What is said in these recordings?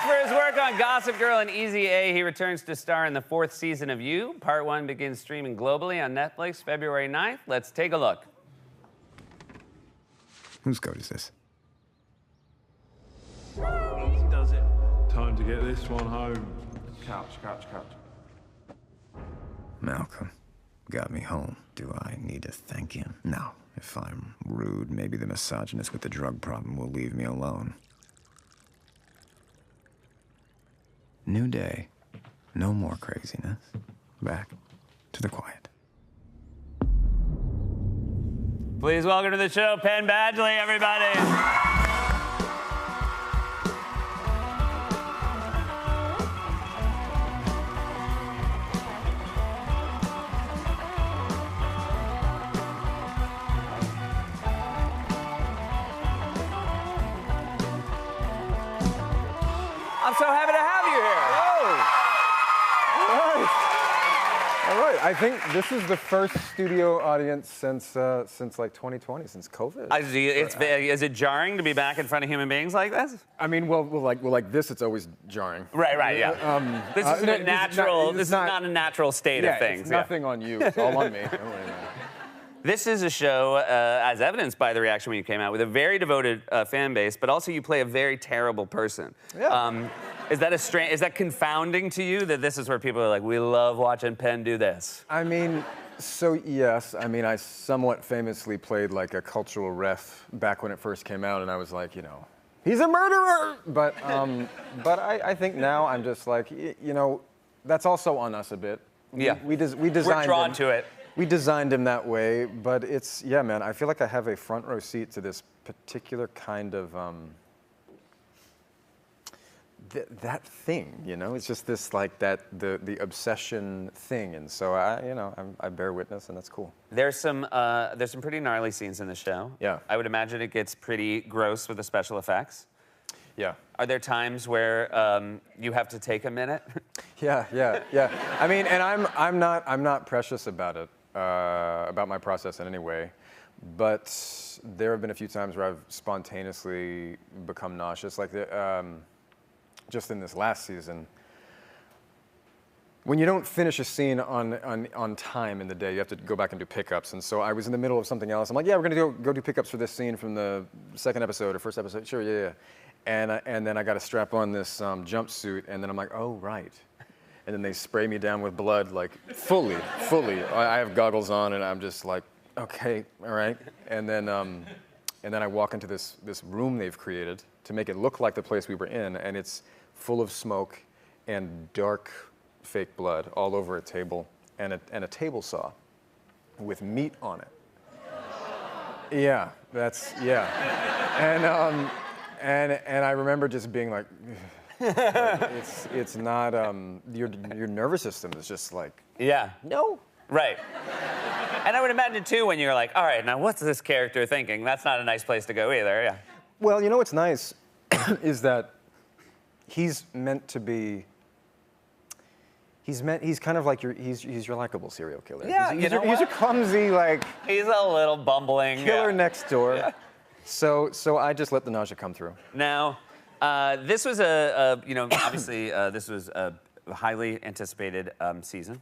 Most for his work on Gossip Girl and Easy A, he returns to star in the 4th season of You. Part 1 begins streaming globally on Netflix February 9th. Let's take a look. Whose code is this? Easy does it. Time to get this one home. Couch. Malcolm got me home. Do I need to thank him? No. If I'm rude, maybe the misogynist with the drug problem will leave me alone. New day. No more craziness. Back to the quiet. Please welcome to the show, Penn Badgley, everybody. I'm so happy to have you here. All right. I think this is the first studio audience since like 2020, since COVID. Is it jarring to be back in front of human beings like this? I mean, well, like this, it's always jarring. Right, yeah. This is not a natural state of things. It's nothing on you. It's all on me. Don't worry about it. This is a show, as evidenced by the reaction when you came out, with a very devoted fan base, but also you play a very terrible person. Yeah. Is that confounding to you that this is where people are like, we love watching Penn do this? I mean, so yes. I mean, I somewhat famously played like a cultural ref back when it first came out, and I was like, you know, he's a murderer. But I think now I'm just like, you know, that's also on us a bit. Yeah. We designed We're drawn to it. We designed him that way, but it's, yeah, man, I feel like I have a front row seat to this particular kind of, that thing, you know? It's just this, like, the obsession thing, and so I bear witness, and that's cool. There's some pretty gnarly scenes in the show. Yeah. I would imagine it gets pretty gross with the special effects. Yeah. Are there times where you have to take a minute? Yeah. I mean, and I'm not precious about it, about my process in any way, but there have been a few times where I've spontaneously become nauseous, like just in this last season. When you don't finish a scene on time in the day, you have to go back and do pickups. And so I was in the middle of something else. I'm like, yeah, we're gonna go do pickups for this scene from the second episode or first episode. Sure, yeah. And then I got to strap on this jumpsuit, and then I'm like, oh, right. And then they spray me down with blood, like fully. I have goggles on, and I'm just like, okay, all right. And then I walk into this room they've created to make it look like the place we were in, and it's full of smoke and dark fake blood all over a table, and a table saw with meat on it. Yeah. And I remember just being like it's not your nervous system is just like, yeah. No. Right. And I would imagine too when you're like, all right, now what's this character thinking? That's not a nice place to go either, yeah. Well, you know what's nice is that he's meant to be. He's kind of like he's your likable serial killer. Yeah, he's a clumsy, like, he's a little bumbling killer next door. Yeah. So I just let the nausea come through. Now, this was obviously this was a highly anticipated season,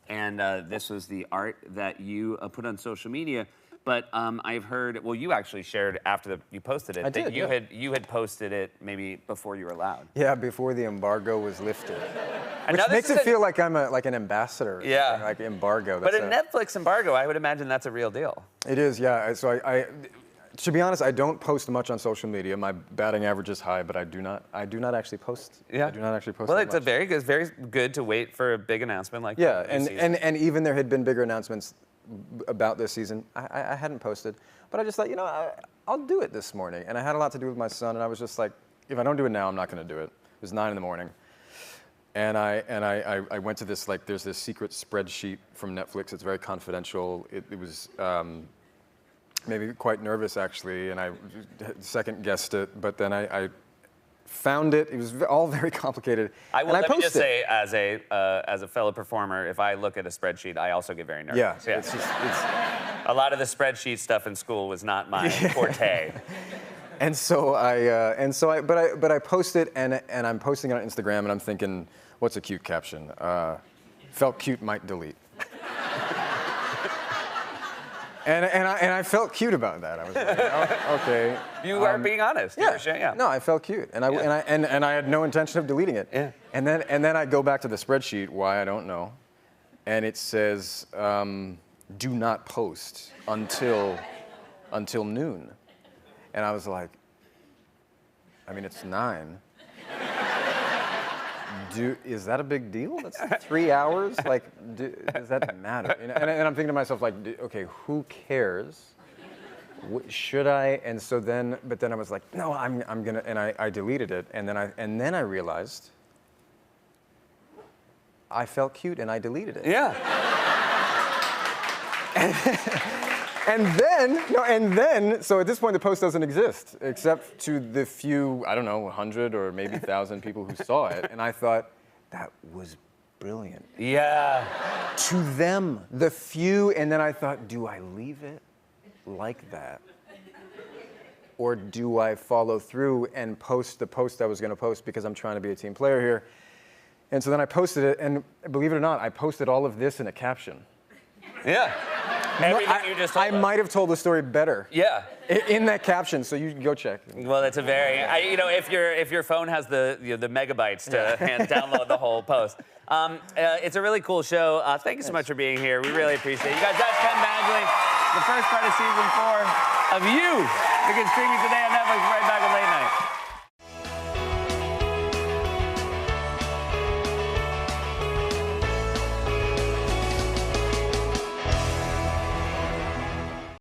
and this was the art that you put on social media. But I've heard, well, you actually shared after you posted it. I did, you had posted it maybe before you were allowed. Yeah, before the embargo was lifted. And Which makes it feel like I'm an ambassador. Yeah. Like embargo. But a Netflix embargo, I would imagine that's a real deal. It is, yeah. So I to be honest, I don't post much on social media. My batting average is high, but I do not actually post. Yeah. I do not actually post. Well, that much. it's very good to wait for a big announcement like yeah, that. And even there had been bigger announcements about this season. I hadn't posted, but I just thought, I'll do it this morning. And I had a lot to do with my son, and I was just like, if I don't do it now, I'm not going to do it. It was 9 a.m. And I went to this, like, there's this secret spreadsheet from Netflix. It's very confidential. It was maybe quite nervous, actually, and I second guessed it, but then I found it. It was all very complicated. Let me just say, as a fellow performer, if I look at a spreadsheet, I also get very nervous. Yeah. It's a lot of the spreadsheet stuff in school was not my forte. And so but I post it, and I'm posting it on Instagram, and I'm thinking, what's a cute caption? Felt cute, might delete. and I felt cute about that. I was like, oh, okay. You are being honest. Yeah. Yeah. No, I felt cute, and I had no intention of deleting it. Yeah. And then I go back to the spreadsheet. Why, I don't know. And it says, do not post until noon. And I was like, I mean, it's 9. Is that a big deal? That's 3 hours? Like, does that matter? And I'm thinking to myself, like, okay, who cares? Should I? And so then, but then I was like, no, I'm gonna, and I deleted it, and then I realized I felt cute, and I deleted it. Yeah. And then, so at this point, the post doesn't exist, except to the few, I don't know, 100 or maybe 1,000 people who saw it. And I thought, that was brilliant. Yeah. To them, the few, and then I thought, do I leave it like that? Or do I follow through and post the post I was going to post because I'm trying to be a team player here? And so then I posted it, and believe it or not, I posted all of this in a caption. Yeah. Everything you just told I us. might have told the story better. Yeah. In that caption, so you can go check. Well, that's a very, if your phone has the megabytes to download the whole post. It's a really cool show. Thank you so much for being here. We really appreciate it. You guys, that's Ken Badgley, the first part of season 4 of You. You can stream it today on Netflix. Right back.